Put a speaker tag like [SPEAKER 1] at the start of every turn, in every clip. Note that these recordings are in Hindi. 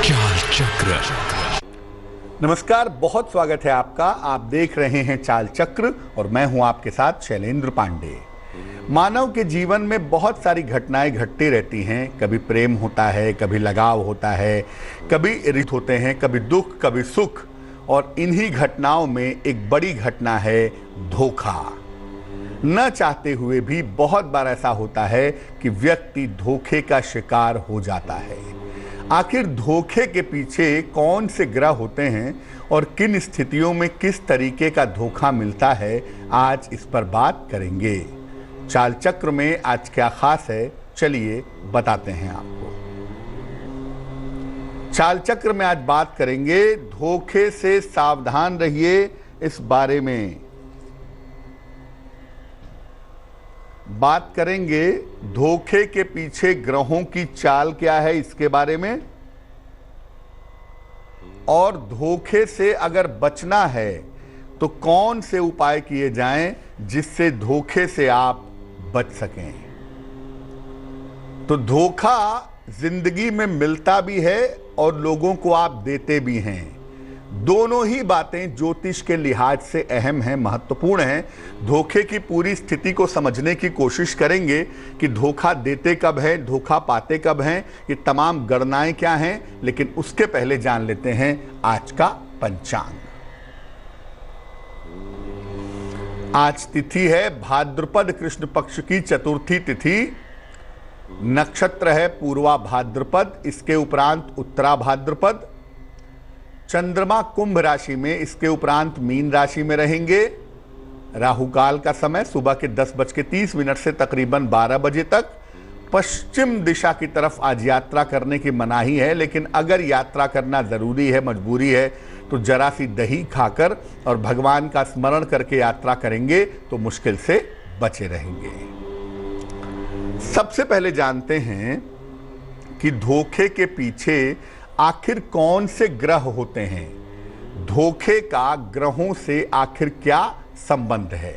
[SPEAKER 1] चाल चक्र।
[SPEAKER 2] नमस्कार, बहुत स्वागत है आपका। आप देख रहे हैं चाल चक्र और मैं हूं आपके साथ शैलेंद्र पांडे। मानव के जीवन में बहुत सारी घटनाएं घटती रहती हैं। कभी प्रेम होता है, कभी लगाव होता है, कभी रिश्ते होते हैं, कभी दुख, कभी सुख। और इन्हीं घटनाओं में एक बड़ी घटना है धोखा। न चाहते हुए भी बहुत बार ऐसा होता है कि व्यक्ति धोखे का शिकार हो जाता है। आखिर धोखे के पीछे कौन से ग्रह होते हैं और किन स्थितियों में किस तरीके का धोखा मिलता है, आज इस पर बात करेंगे। चाल चक्र में आज क्या खास है, चलिए बताते हैं आपको। चाल चक्र में आज बात करेंगे धोखे से सावधान रहिए, इस बारे में बात करेंगे। धोखे के पीछे ग्रहों की चाल क्या है, इसके बारे में। और धोखे से अगर बचना है तो कौन से उपाय किए जाएं जिससे धोखे से आप बच सकें। तो धोखा जिंदगी में मिलता भी है और लोगों को आप देते भी हैं। दोनों ही बातें ज्योतिष के लिहाज से अहम हैं, महत्वपूर्ण हैं। धोखे की पूरी स्थिति को समझने की कोशिश करेंगे कि धोखा देते कब है, धोखा पाते कब हैं, ये तमाम गणनाएं क्या हैं। लेकिन उसके पहले जान लेते हैं आज का पंचांग। आज तिथि है भाद्रपद कृष्ण पक्ष की चतुर्थी तिथि। नक्षत्र है पूर्वा भाद्रपद, इसके उपरांत उत्तरा भाद्रपद। चंद्रमा कुंभ राशि में, इसके उपरांत मीन राशि में रहेंगे। राहु काल का समय सुबह के 10:30 से तकरीबन 12 बजे तक। पश्चिम दिशा की तरफ आज यात्रा करने की मनाही है, लेकिन अगर यात्रा करना जरूरी है, मजबूरी है, तो जरा सी दही खाकर और भगवान का स्मरण करके यात्रा करेंगे तो मुश्किल से बचे रहेंगे। सबसे पहले जानते हैं कि धोखे के पीछे आखिर कौन से ग्रह होते हैं। धोखे का ग्रहों से आखिर क्या संबंध है।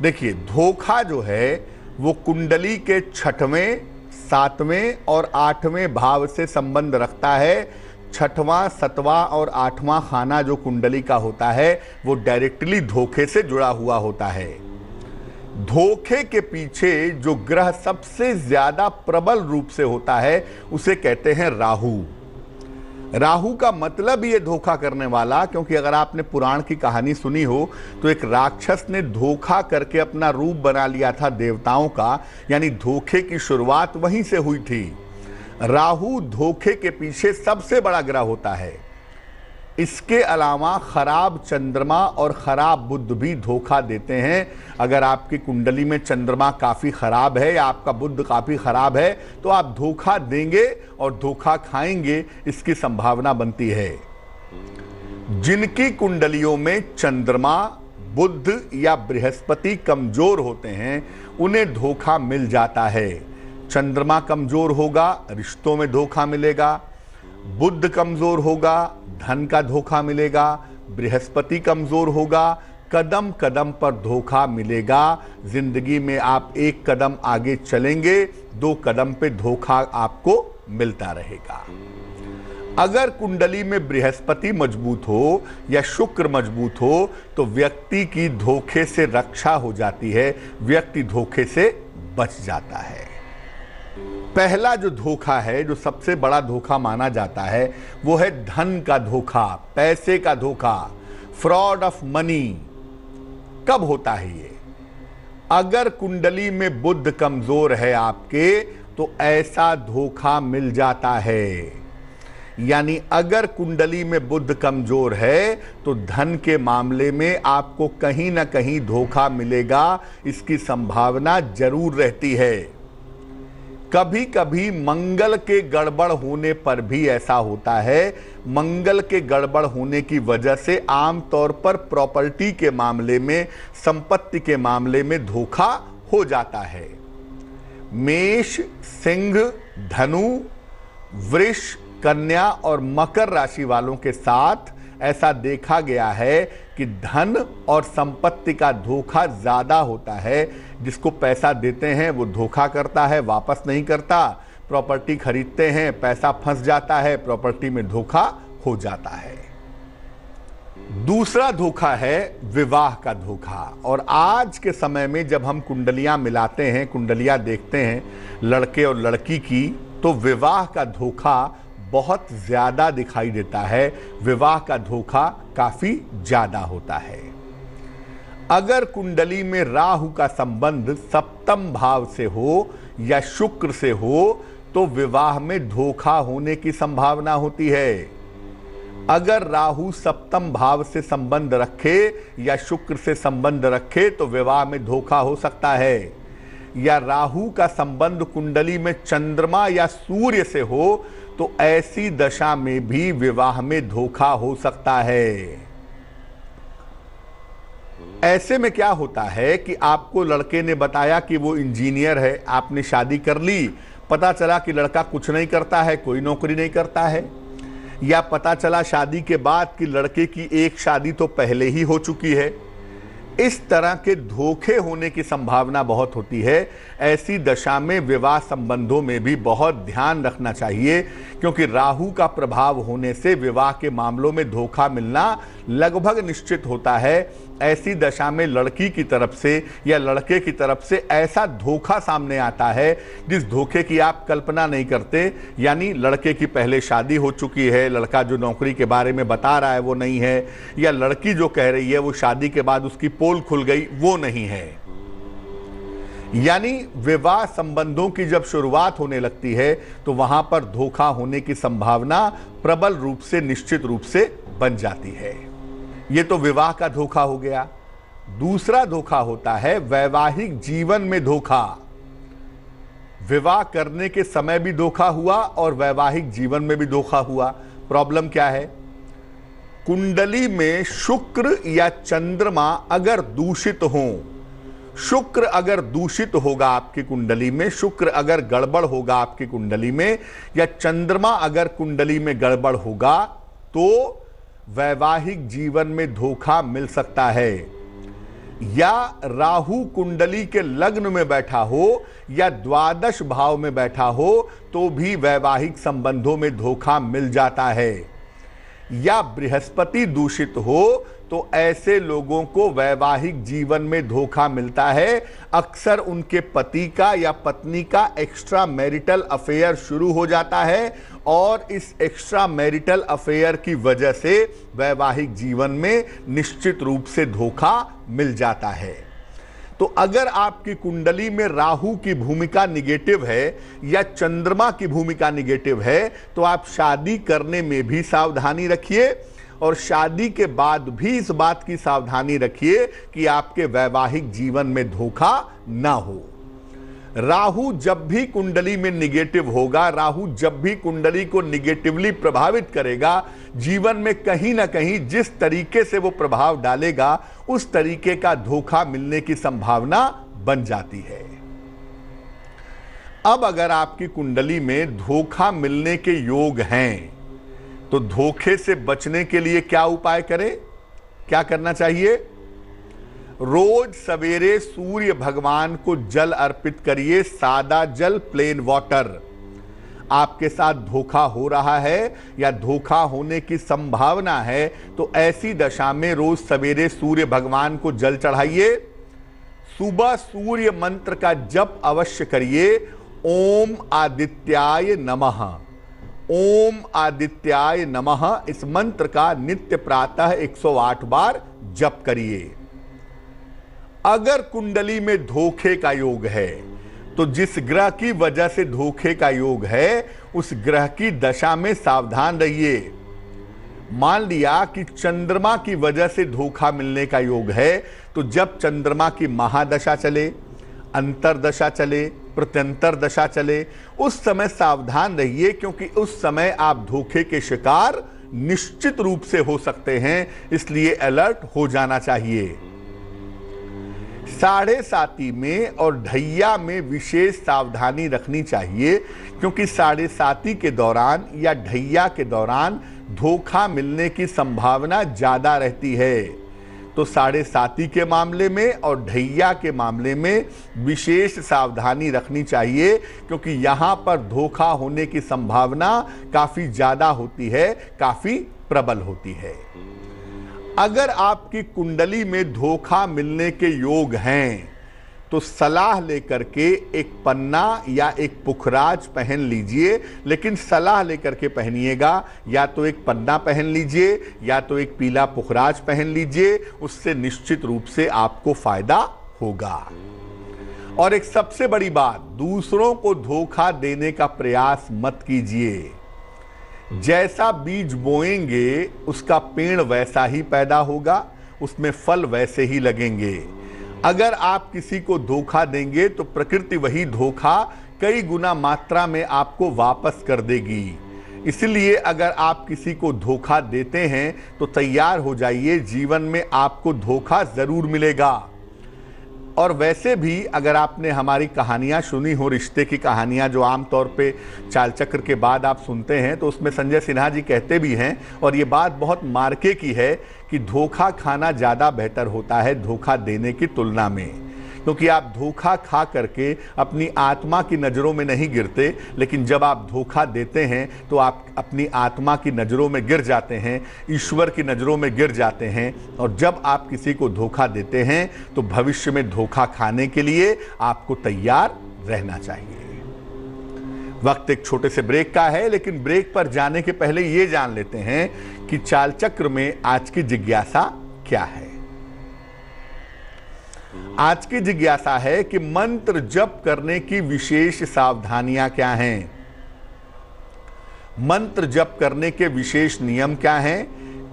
[SPEAKER 2] देखिए, धोखा जो है वो कुंडली के 6वें, 7वें और 8वें भाव से संबंध रखता है। 6वां, 7वां और 8वां खाना जो कुंडली का होता है वो डायरेक्टली धोखे से जुड़ा हुआ होता है। धोखे के पीछे जो ग्रह सबसे ज्यादा प्रबल रूप से होता है उसे कहते हैं राहु। राहु का मतलब ही है धोखा करने वाला, क्योंकि अगर आपने पुराण की कहानी सुनी हो तो एक राक्षस ने धोखा करके अपना रूप बना लिया था देवताओं का, यानी धोखे की शुरुआत वहीं से हुई थी। राहु धोखे के पीछे सबसे बड़ा ग्रह होता है। इसके अलावा खराब चंद्रमा और खराब बुध भी धोखा देते हैं। अगर आपकी कुंडली में चंद्रमा काफी खराब है या आपका बुध काफी खराब है तो आप धोखा देंगे और धोखा खाएंगे, इसकी संभावना बनती है। जिनकी कुंडलियों में चंद्रमा, बुध या बृहस्पति कमजोर होते हैं उन्हें धोखा मिल जाता है। चंद्रमा कमजोर होगा, रिश्तों में धोखा मिलेगा। बुध कमजोर होगा, धन का धोखा मिलेगा। बृहस्पति कमजोर होगा, कदम कदम पर धोखा मिलेगा। जिंदगी में आप एक कदम आगे चलेंगे, 2 कदम पे धोखा आपको मिलता रहेगा। अगर कुंडली में बृहस्पति मजबूत हो या शुक्र मजबूत हो तो व्यक्ति की धोखे से रक्षा हो जाती है, व्यक्ति धोखे से बच जाता है। पहला जो धोखा है, जो सबसे बड़ा धोखा माना जाता है, वो है धन का धोखा, पैसे का धोखा, फ्रॉड ऑफ मनी। कब होता है ये? अगर कुंडली में बुध कमजोर है आपके तो ऐसा धोखा मिल जाता है। यानी अगर कुंडली में बुध कमजोर है तो धन के मामले में आपको कहीं ना कहीं धोखा मिलेगा, इसकी संभावना जरूर रहती है। कभी कभी मंगल के गड़बड़ होने पर भी ऐसा होता है। मंगल के गड़बड़ होने की वजह से आमतौर पर प्रॉपर्टी के मामले में, संपत्ति के मामले में धोखा हो जाता है। मेष, सिंह, धनु, वृष, कन्या और मकर राशि वालों के साथ ऐसा देखा गया है कि धन और संपत्ति का धोखा ज्यादा होता है। जिसको पैसा देते हैं वो धोखा करता है, वापस नहीं करता। प्रॉपर्टी खरीदते हैं, पैसा फंस जाता है, प्रॉपर्टी में धोखा हो जाता है। दूसरा धोखा है विवाह का धोखा। और आज के समय में जब हम कुंडलियां मिलाते हैं, कुंडलियां देखते हैं लड़के और लड़की की, तो विवाह का धोखा बहुत ज्यादा दिखाई देता है। विवाह का धोखा काफी ज्यादा होता है। अगर कुंडली में राहु का संबंध सप्तम भाव से हो या शुक्र से हो तो विवाह में धोखा होने की संभावना होती है। अगर राहु सप्तम भाव से संबंध रखे या शुक्र से संबंध रखे तो विवाह में धोखा हो सकता है। या राहु का संबंध कुंडली में चंद्रमा या सूर्य से हो तो ऐसी दशा में भी विवाह में धोखा हो सकता है। ऐसे में क्या होता है कि आपको लड़के ने बताया कि वो इंजीनियर है, आपने शादी कर ली, पता चला कि लड़का कुछ नहीं करता है, कोई नौकरी नहीं करता है। या पता चला शादी के बाद कि लड़के की एक शादी तो पहले ही हो चुकी है। इस तरह के धोखे होने की संभावना बहुत होती है। ऐसी दशा में विवाह संबंधों में भी बहुत ध्यान रखना चाहिए, क्योंकि राहु का प्रभाव होने से विवाह के मामलों में धोखा मिलना लगभग निश्चित होता है। ऐसी दशा में लड़की की तरफ से या लड़के की तरफ से ऐसा धोखा सामने आता है जिस धोखे की आप कल्पना नहीं करते। यानी लड़के की पहले शादी हो चुकी है, लड़का जो नौकरी के बारे में बता रहा है वो नहीं है, या लड़की जो कह रही है वो शादी के बाद उसकी पोल खुल गई वो नहीं है। यानी विवाह संबंधों की जब शुरुआत होने लगती है तो वहां पर धोखा होने की संभावना प्रबल रूप से, निश्चित रूप से बन जाती है। ये तो विवाह का धोखा हो गया। दूसरा धोखा होता है वैवाहिक जीवन में धोखा। विवाह करने के समय भी धोखा हुआ और वैवाहिक जीवन में भी धोखा हुआ। प्रॉब्लम क्या है? कुंडली में शुक्र या चंद्रमा अगर दूषित हो, शुक्र अगर दूषित होगा आपकी कुंडली में, शुक्र अगर गड़बड़ होगा आपकी कुंडली में, या चंद्रमा अगर कुंडली में गड़बड़ होगा तो वैवाहिक जीवन में धोखा मिल सकता है। या राहु कुंडली के लग्न में बैठा हो या द्वादश भाव में बैठा हो तो भी वैवाहिक संबंधों में धोखा मिल जाता है। या बृहस्पति दूषित हो तो ऐसे लोगों को वैवाहिक जीवन में धोखा मिलता है। अक्सर उनके पति का या पत्नी का एक्स्ट्रा मैरिटल अफेयर शुरू हो जाता है और इस एक्स्ट्रा मैरिटल अफेयर की वजह से वैवाहिक जीवन में निश्चित रूप से धोखा मिल जाता है। तो अगर आपकी कुंडली में राहु की भूमिका निगेटिव है या चंद्रमा की भूमिका निगेटिव है तो आप शादी करने में भी सावधानी रखिए और शादी के बाद भी इस बात की सावधानी रखिए कि आपके वैवाहिक जीवन में धोखा ना हो। राहु जब भी कुंडली में निगेटिव होगा, राहु जब भी कुंडली को निगेटिवली प्रभावित करेगा, जीवन में कहीं ना कहीं जिस तरीके से वो प्रभाव डालेगा उस तरीके का धोखा मिलने की संभावना बन जाती है। अब अगर आपकी कुंडली में धोखा मिलने के योग हैं तो धोखे से बचने के लिए क्या उपाय करें? क्या करना चाहिए? रोज सवेरे सूर्य भगवान को जल अर्पित करिए, सादा जल, प्लेन वाटर। आपके साथ धोखा हो रहा है या धोखा होने की संभावना है तो ऐसी दशा में रोज सवेरे सूर्य भगवान को जल चढ़ाइए। सुबह सूर्य मंत्र का जप अवश्य करिए। ओम आदित्याय नमः, ओम आदित्याय नमः, इस मंत्र का नित्य प्रातः 108 बार जप करिए। अगर कुंडली में धोखे का योग है तो जिस ग्रह की वजह से धोखे का योग है उस ग्रह की दशा में सावधान रहिए। मान लिया कि चंद्रमा की वजह से धोखा मिलने का योग है तो जब चंद्रमा की महादशा चले, अंतरदशा चले, प्रत्यंतर दशा चले, उस समय सावधान रहिए, क्योंकि उस समय आप धोखे के शिकार निश्चित रूप से हो सकते हैं, इसलिए अलर्ट हो जाना चाहिए। साढ़े साती में और ढैया में विशेष सावधानी रखनी चाहिए, क्योंकि साढ़े साती के दौरान या ढैया के दौरान धोखा मिलने की संभावना ज्यादा रहती है। तो तो 7.5 के मामले में और ढैया के मामले में विशेष सावधानी रखनी चाहिए, क्योंकि यहां पर धोखा होने की संभावना काफी ज्यादा होती है, काफी प्रबल होती है। अगर आपकी कुंडली में धोखा मिलने के योग हैं तो सलाह लेकर के एक पन्ना या एक पुखराज पहन लीजिए, लेकिन सलाह लेकर के पहनिएगा। या तो एक पन्ना पहन लीजिए या तो एक पीला पुखराज पहन लीजिए, उससे निश्चित रूप से आपको फायदा होगा। और एक सबसे बड़ी बात, दूसरों को धोखा देने का प्रयास मत कीजिए। जैसा बीज बोएंगे उसका पेड़ वैसा ही पैदा होगा, उसमें फल वैसे ही लगेंगे। अगर आप किसी को धोखा देंगे तो प्रकृति वही धोखा कई गुना मात्रा में आपको वापस कर देगी। इसलिए अगर आप किसी को धोखा देते हैं तो तैयार हो जाइए, जीवन में आपको धोखा जरूर मिलेगा। और वैसे भी अगर आपने हमारी कहानियां सुनी हो, रिश्ते की कहानियां जो आमतौर पे चालचक्र के बाद आप सुनते हैं, तो उसमें संजय सिन्हा जी कहते भी हैं, और ये बात बहुत मार्के की है, कि धोखा खाना ज़्यादा बेहतर होता है धोखा देने की तुलना में। क्योंकि आप धोखा खा करके अपनी आत्मा की नज़रों में नहीं गिरते, लेकिन जब आप धोखा देते हैं तो आप अपनी आत्मा की नज़रों में गिर जाते हैं, ईश्वर की नज़रों में गिर जाते हैं। और जब आप किसी को धोखा देते हैं तो भविष्य में धोखा खाने के लिए आपको तैयार रहना चाहिए। वक्त एक छोटे से ब्रेक का है, लेकिन ब्रेक पर जाने के पहले ये जान लेते हैं कि चालचक्र में आज की जिज्ञासा क्या है। आज की जिज्ञासा है कि मंत्र जप करने की विशेष सावधानियां क्या हैं, मंत्र जप करने के विशेष नियम क्या हैं,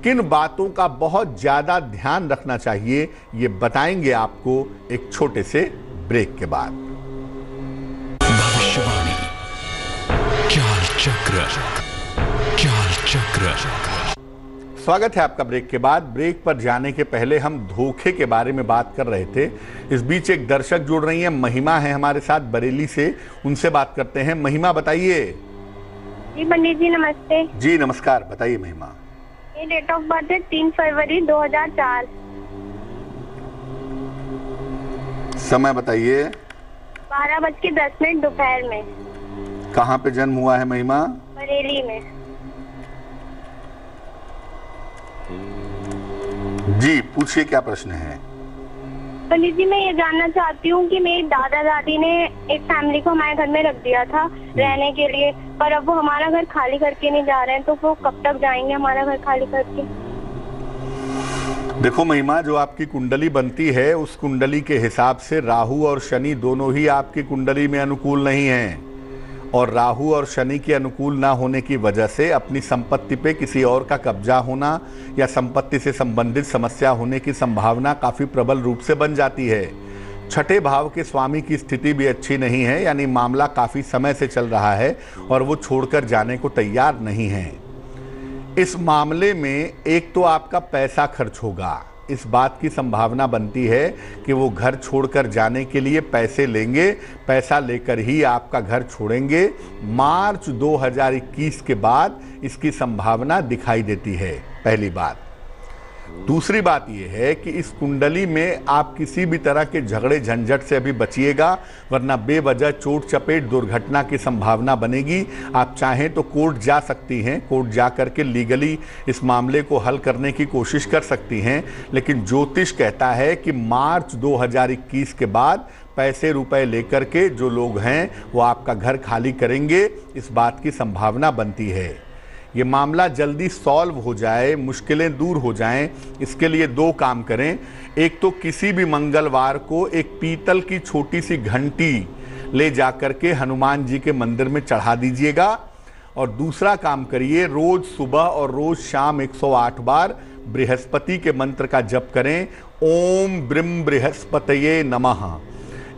[SPEAKER 2] किन बातों का बहुत ज्यादा ध्यान रखना चाहिए, ये बताएंगे आपको एक छोटे से ब्रेक के बाद।
[SPEAKER 1] भविष्यवाणी चालचक्र।
[SPEAKER 2] स्वागत है आपका ब्रेक के बाद। ब्रेक पर जाने के पहले हम धोखे के बारे में बात कर रहे थे। इस बीच एक दर्शक जुड़ रही हैं, महिमा है हमारे साथ बरेली से, उनसे बात करते हैं। महिमा बताइए।
[SPEAKER 3] जी पंडित जी नमस्ते।
[SPEAKER 2] जी नमस्कार, बताइए महिमा।
[SPEAKER 3] ये डेट ऑफ बर्थ है 3 फरवरी 2004।
[SPEAKER 2] समय बताइए।
[SPEAKER 3] 12:10 दोपहर में।
[SPEAKER 2] कहाँ पे जन्म हुआ है महिमा?
[SPEAKER 3] बरेली में।
[SPEAKER 2] जी पूछिए, क्या प्रश्न है?
[SPEAKER 3] पंडित जी मैं ये जानना चाहती हूँ कि मेरे दादा दादी ने एक फैमिली को हमारे घर में रख दिया था रहने के लिए, पर अब वो हमारा घर खाली करके नहीं जा रहे हैं, तो वो कब तक जाएंगे हमारा घर खाली करके?
[SPEAKER 2] देखो महिमा, जो आपकी कुंडली बनती है उस कुंडली के हिसाब से राहु और शनि दोनों ही आपकी कुंडली में अनुकूल नहीं हैं, और राहु और शनि के अनुकूल ना होने की वजह से अपनी संपत्ति पे किसी और का कब्जा होना या संपत्ति से संबंधित समस्या होने की संभावना काफ़ी प्रबल रूप से बन जाती है। छठे भाव के स्वामी की स्थिति भी अच्छी नहीं है, यानी मामला काफ़ी समय से चल रहा है और वो छोड़कर जाने को तैयार नहीं है। इस मामले में एक तो आपका पैसा खर्च होगा, इस बात की संभावना बनती है कि वो घर छोड़कर जाने के लिए पैसे लेंगे, पैसा लेकर ही आपका घर छोड़ेंगे। मार्च 2021 के बाद इसकी संभावना दिखाई देती है, पहली बात। दूसरी बात यह है कि इस कुंडली में आप किसी भी तरह के झगड़े झंझट से अभी बचिएगा, वरना बेवजह चोट चपेट दुर्घटना की संभावना बनेगी। आप चाहें तो कोर्ट जा सकती हैं, कोर्ट जा करके लीगली इस मामले को हल करने की कोशिश कर सकती हैं, लेकिन ज्योतिष कहता है कि मार्च 2021 के बाद पैसे रुपए लेकर के जो लोग हैं वो आपका घर खाली करेंगे, इस बात की संभावना बनती है। ये मामला जल्दी सॉल्व हो जाए, मुश्किलें दूर हो जाएं, इसके लिए दो काम करें। एक तो किसी भी मंगलवार को एक पीतल की छोटी सी घंटी ले जाकर के हनुमान जी के मंदिर में चढ़ा दीजिएगा, और दूसरा काम करिए, रोज सुबह और रोज शाम 108 बार बृहस्पति के मंत्र का जप करें। ओम ब्रह्म बृहस्पतये नमः।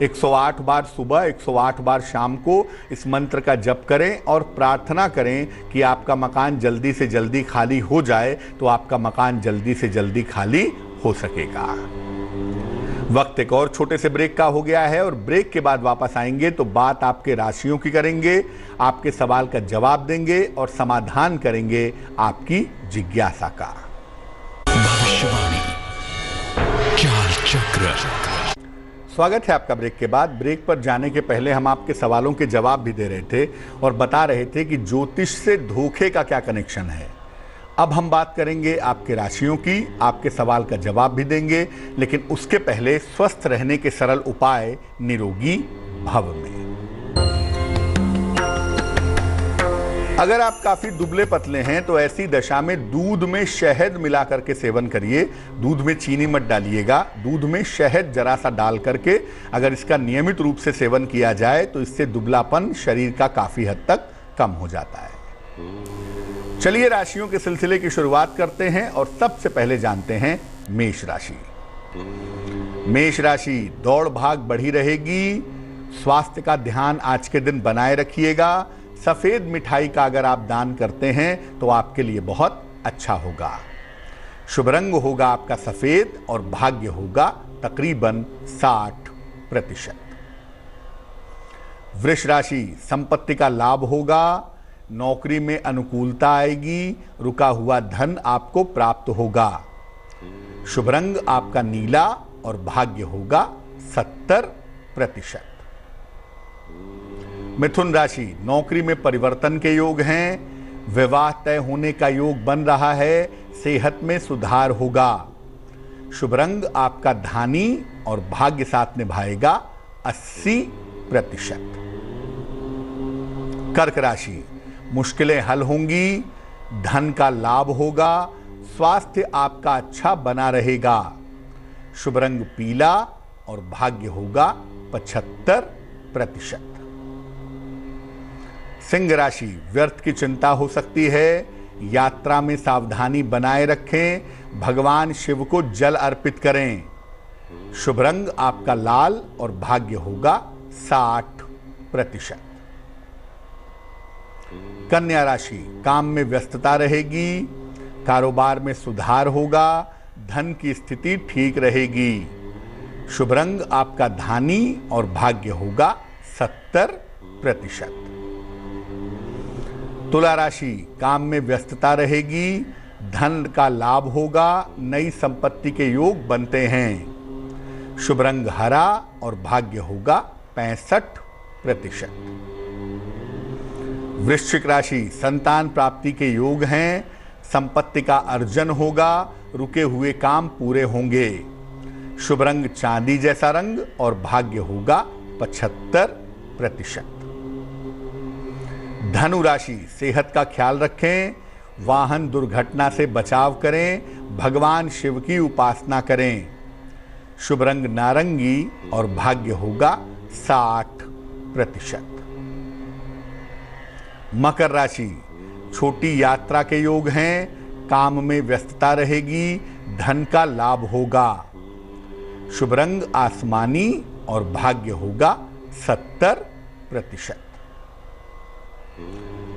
[SPEAKER 2] 108 बार सुबह, 108 बार शाम को इस मंत्र का जप करें और प्रार्थना करें कि आपका मकान जल्दी से जल्दी खाली हो जाए, तो आपका मकान जल्दी से जल्दी खाली हो सकेगा। वक्त एक और छोटे से ब्रेक का हो गया है, और ब्रेक के बाद वापस आएंगे तो बात आपके राशियों की करेंगे, आपके सवाल का जवाब देंगे और समाधान करेंगे आपकी जिज्ञासा का।
[SPEAKER 1] भविष्यवाणी
[SPEAKER 2] स्वागत है आपका ब्रेक के बाद। ब्रेक पर जाने के पहले हम आपके सवालों के जवाब भी दे रहे थे और बता रहे थे कि ज्योतिष से धोखे का क्या कनेक्शन है। अब हम बात करेंगे आपके राशियों की, आपके सवाल का जवाब भी देंगे, लेकिन उसके पहले स्वस्थ रहने के सरल उपाय निरोगी भव में। अगर आप काफी दुबले पतले हैं तो ऐसी दशा में दूध में शहद मिलाकर के सेवन करिए। दूध में चीनी मत डालिएगा, दूध में शहद जरा सा डाल करके अगर इसका नियमित रूप से सेवन किया जाए तो इससे दुबलापन शरीर का काफी हद तक कम हो जाता है। चलिए राशियों के सिलसिले की शुरुआत करते हैं और सबसे पहले जानते हैं मेष राशि। मेष राशि, दौड़ भाग बढ़ी रहेगी। स्वास्थ्य का ध्यान आज के दिन बनाए रखिएगा। सफेद मिठाई का अगर आप दान करते हैं तो आपके लिए बहुत अच्छा होगा। शुभ रंग होगा आपका सफेद और भाग्य होगा तकरीबन 60%। वृष राशि, संपत्ति का लाभ होगा। नौकरी में अनुकूलता आएगी। रुका हुआ धन आपको प्राप्त होगा। शुभ रंग आपका नीला और भाग्य होगा 70%। मिथुन राशि, नौकरी में परिवर्तन के योग हैं। विवाह तय होने का योग बन रहा है। सेहत में सुधार होगा। शुभ रंग आपका धानी और भाग्य साथ निभाएगा 80%। कर्क राशि, मुश्किलें हल होंगी। धन का लाभ होगा। स्वास्थ्य आपका अच्छा बना रहेगा। शुभ रंग पीला और भाग्य होगा 75%। सिंह राशि, व्यर्थ की चिंता हो सकती है। यात्रा में सावधानी बनाए रखें। भगवान शिव को जल अर्पित करें। शुभ रंग आपका लाल और भाग्य होगा 60%। कन्या राशि, काम में व्यस्तता रहेगी। कारोबार में सुधार होगा। धन की स्थिति ठीक रहेगी। शुभ रंग आपका धानी और भाग्य होगा 70%। तुला राशि, काम में व्यस्तता रहेगी। धन का लाभ होगा। नई संपत्ति के योग बनते हैं। शुभ रंग हरा और भाग्य होगा 65%। वृश्चिक राशि, संतान प्राप्ति के योग हैं। संपत्ति का अर्जन होगा। रुके हुए काम पूरे होंगे। शुभ रंग चांदी जैसा रंग और भाग्य होगा 75%। धनु राशि, सेहत का ख्याल रखें। वाहन दुर्घटना से बचाव करें। भगवान शिव की उपासना करें। शुभ रंग नारंगी और भाग्य होगा 60%। मकर राशि, छोटी यात्रा के योग हैं। काम में व्यस्तता रहेगी। धन का लाभ होगा। शुभ रंग आसमानी और भाग्य होगा 70%।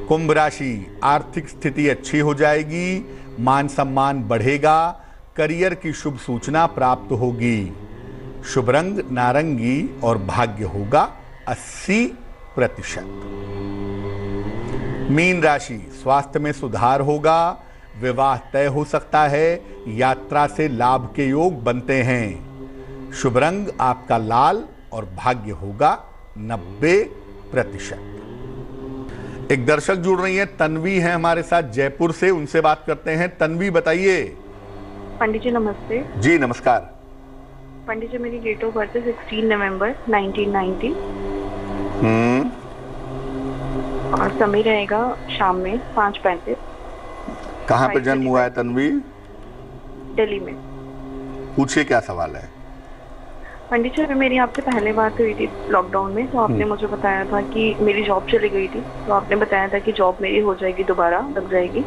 [SPEAKER 2] कुंभ राशि, आर्थिक स्थिति अच्छी हो जाएगी। मान सम्मान बढ़ेगा। करियर की शुभ सूचना प्राप्त होगी। शुभ रंग नारंगी और भाग्य होगा 80%। मीन राशि, स्वास्थ्य में सुधार होगा। विवाह तय हो सकता है। यात्रा से लाभ के योग बनते हैं। शुभ रंग आपका लाल और भाग्य होगा 90%। एक दर्शक जुड़ रही हैं, तन्वी है हमारे साथ जयपुर से, उनसे बात करते हैं। तन्वी बताइए।
[SPEAKER 1] पंडित जी नमस्ते।
[SPEAKER 2] जी नमस्कार।
[SPEAKER 1] पंडित जी, मेरी डेट ऑफ बर्थ है 16 नवंबर 1990 और समय रहेगा शाम में 5:35।
[SPEAKER 2] कहाँ पे जन्म हुआ है तन्वी?
[SPEAKER 1] दिल्ली में।
[SPEAKER 2] पूछिए क्या सवाल है।
[SPEAKER 1] पंडित जी, अभी मेरी आपसे पहले बात हुई थी लॉकडाउन में, तो आपने मुझे बताया था कि मेरी जॉब चली गई थी, तो आपने बताया था कि जॉब मेरी हो जाएगी, दोबारा लग जाएगी।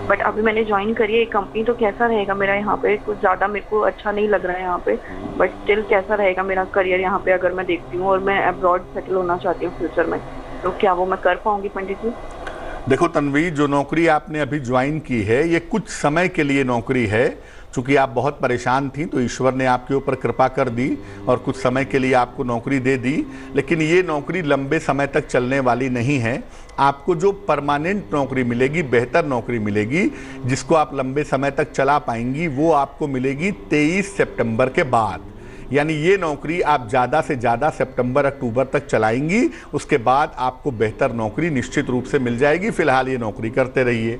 [SPEAKER 1] बट अभी मैंने ज्वाइन करी है एक कंपनी, तो कैसा रहेगा मेरा यहाँ पे? कुछ ज़्यादा मेरे को अच्छा नहीं लग रहा है यहाँ पे, बट स्टिल कैसा रहेगा मेरा करियर यहाँ पे अगर मैं देखती हूँ और मैं अब्रॉड सेटल होना चाहती हूँ फ्यूचर में, तो क्या वो मैं कर पाऊंगी पंडित जी?
[SPEAKER 2] देखो तन्वी, जो नौकरी आपने अभी ज्वाइन की है ये कुछ समय के लिए नौकरी है। चूंकि आप बहुत परेशान थी तो ईश्वर ने आपके ऊपर कृपा कर दी और कुछ समय के लिए आपको नौकरी दे दी, लेकिन ये नौकरी लंबे समय तक चलने वाली नहीं है। आपको जो परमानेंट नौकरी मिलेगी, बेहतर नौकरी मिलेगी जिसको आप लंबे समय तक चला पाएंगी, वो आपको मिलेगी 23 सितंबर के बाद। यानी ये नौकरी आप ज़्यादा से ज़्यादा सितंबर अक्टूबर तक चलाएंगी, उसके बाद आपको बेहतर नौकरी निश्चित रूप से मिल जाएगी। फिलहाल ये नौकरी करते रहिए।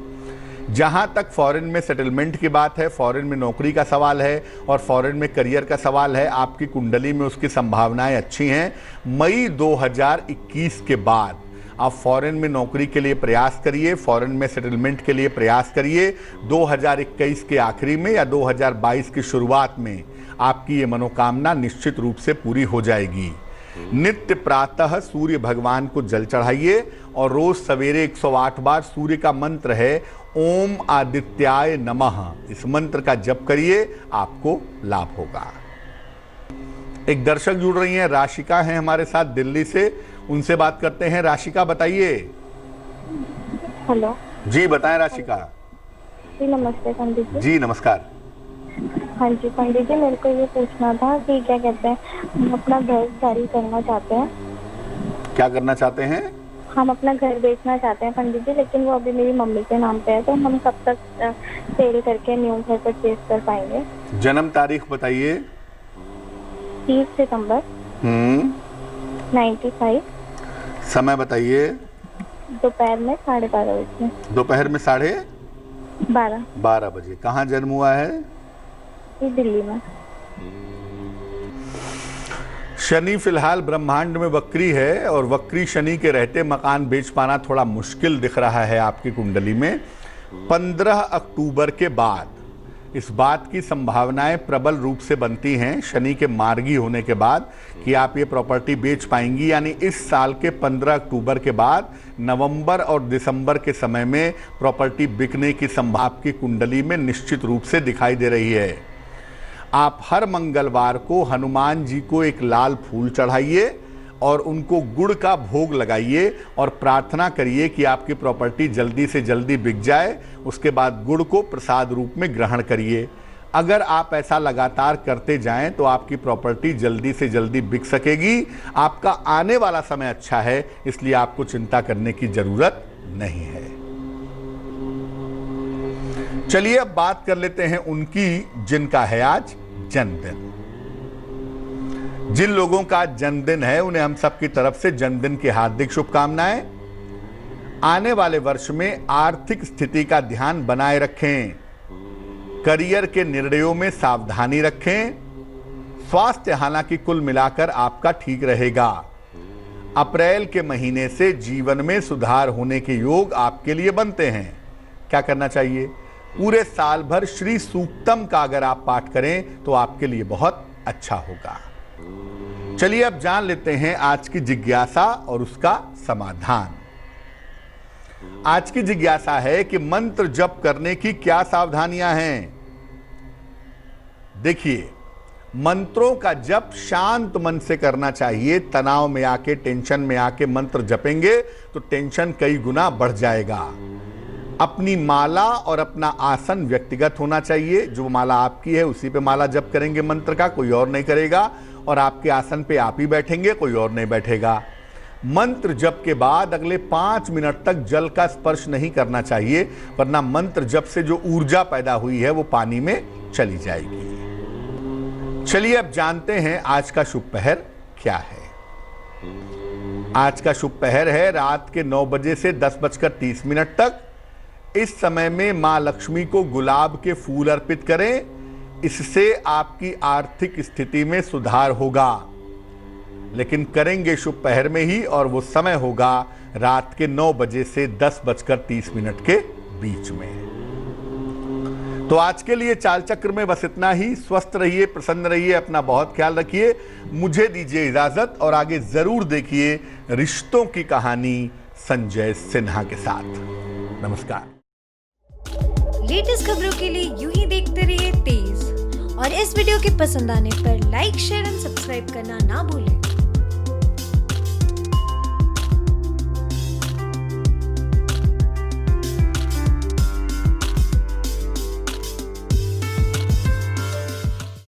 [SPEAKER 2] जहां तक फॉरेन में सेटलमेंट की बात है, फॉरेन में नौकरी का सवाल है और फॉरेन में करियर का सवाल है, आपकी कुंडली में उसकी संभावनाएं अच्छी हैं। मई 2021 के बाद आप फॉरेन में नौकरी के लिए प्रयास करिए, फॉरेन में सेटलमेंट के लिए प्रयास करिए। 2021 के आखिरी में या 2022 की शुरुआत में आपकी ये मनोकामना निश्चित रूप से पूरी हो जाएगी। नित्य प्रातः सूर्य भगवान को जल चढ़ाइए और रोज सवेरे 108 बार सूर्य का मंत्र है ओम आदित्याय नमः, इस मंत्र का जप करिए, आपको लाभ होगा। एक दर्शक जुड़ रही हैं, राशिका हैं हमारे साथ दिल्ली से, उनसे बात करते हैं। राशिका बताइए।
[SPEAKER 3] हेलो
[SPEAKER 2] जी बताएं राशिका।
[SPEAKER 3] जी नमस्ते पंडित जी।
[SPEAKER 2] जी नमस्कार।
[SPEAKER 3] हाँ जी पंडित जी, मेरे को ये पूछना था कि क्या कहते हैं, हम अपना घर जारी करना चाहते हैं।
[SPEAKER 2] क्या करना चाहते हैं?
[SPEAKER 3] हम अपना घर बेचना चाहते हैं पंडित जी, लेकिन वो अभी मेरी मम्मी के नाम पे है, तो हम कब तक सेल करके न्यू घर परचेज कर पाएंगे?
[SPEAKER 2] जन्म तारीख बताइए।
[SPEAKER 3] 30 सितंबर 95।
[SPEAKER 2] समय बताइए।
[SPEAKER 3] दोपहर में 12:30 बजे।
[SPEAKER 2] दोपहर में
[SPEAKER 3] 12:30।
[SPEAKER 2] 12 बजे। कहाँ जन्म हुआ है?
[SPEAKER 3] दिल्ली में।
[SPEAKER 2] शनि फिलहाल ब्रह्मांड में वक्री है और वक्री शनि के रहते मकान बेच पाना थोड़ा मुश्किल दिख रहा है आपकी कुंडली में। 15 अक्टूबर के बाद इस बात की संभावनाएं प्रबल रूप से बनती हैं शनि के मार्गी होने के बाद कि आप ये प्रॉपर्टी बेच पाएंगी। यानी इस साल के 15 अक्टूबर के बाद नवंबर और दिसंबर के समय में प्रॉपर्टी बिकने की संभावना आपकी कुंडली में निश्चित रूप से दिखाई दे रही है। आप हर मंगलवार को हनुमान जी को एक लाल फूल चढ़ाइए और उनको गुड़ का भोग लगाइए और प्रार्थना करिए कि आपकी प्रॉपर्टी जल्दी से जल्दी बिक जाए। उसके बाद गुड़ को प्रसाद रूप में ग्रहण करिए। अगर आप ऐसा लगातार करते जाएं तो आपकी प्रॉपर्टी जल्दी से जल्दी बिक सकेगी। आपका आने वाला समय अच्छा है, इसलिए आपको चिंता करने की जरूरत नहीं है। चलिए अब बात कर लेते हैं उनकी जिनका है आज जन्मदिन। जिन लोगों का जन्मदिन है उन्हें हम सबकी तरफ से जन्मदिन की हार्दिक शुभकामनाएं। आने वाले वर्ष में आर्थिक स्थिति का ध्यान बनाए रखें, करियर के निर्णयों में सावधानी रखें। स्वास्थ्य हालांकि कुल मिलाकर आपका ठीक रहेगा। अप्रैल के महीने से जीवन में सुधार होने के योग आपके लिए बनते हैं। क्या करना चाहिए? पूरे साल भर श्री सूक्तम का अगर आप पाठ करें तो आपके लिए बहुत अच्छा होगा। चलिए अब जान लेते हैं आज की जिज्ञासा और उसका समाधान। आज की जिज्ञासा है कि मंत्र जप करने की क्या सावधानियां हैं। देखिए, मंत्रों का जप शांत मन से करना चाहिए। तनाव में आके, टेंशन में आके मंत्र जपेंगे तो टेंशन कई गुना बढ़ जाएगा। अपनी माला और अपना आसन व्यक्तिगत होना चाहिए। जो माला आपकी है उसी पे माला जप करेंगे मंत्र का, कोई और नहीं करेगा। और आपके आसन पे आप ही बैठेंगे, कोई और नहीं बैठेगा। मंत्र जप के बाद अगले 5 मिनट तक जल का स्पर्श नहीं करना चाहिए, वरना मंत्र जप से जो ऊर्जा पैदा हुई है वो पानी में चली जाएगी। चलिए अब जानते हैं आज का शुभ पहर क्या है। आज का शुभ पहर है रात के 9 बजे से 10:30 तक। इस समय में मां लक्ष्मी को गुलाब के फूल अर्पित करें, इससे आपकी आर्थिक स्थिति में सुधार होगा। लेकिन करेंगे शुभ पहर में ही, और वो समय होगा रात के 9 बजे से 10:30 के बीच में। तो आज के लिए चाल चक्र में बस इतना ही। स्वस्थ रहिए, प्रसन्न रहिए, अपना बहुत ख्याल रखिए। मुझे दीजिए इजाजत और आगे जरूर देखिए रिश्तों की कहानी संजय सिन्हा के साथ। नमस्कार।
[SPEAKER 4] लेटेस्ट खबरों के लिए यूं ही देखते रहिए तेज, और इस वीडियो के पसंद आने पर लाइक, शेयर एंड सब्सक्राइब करना ना भूलें।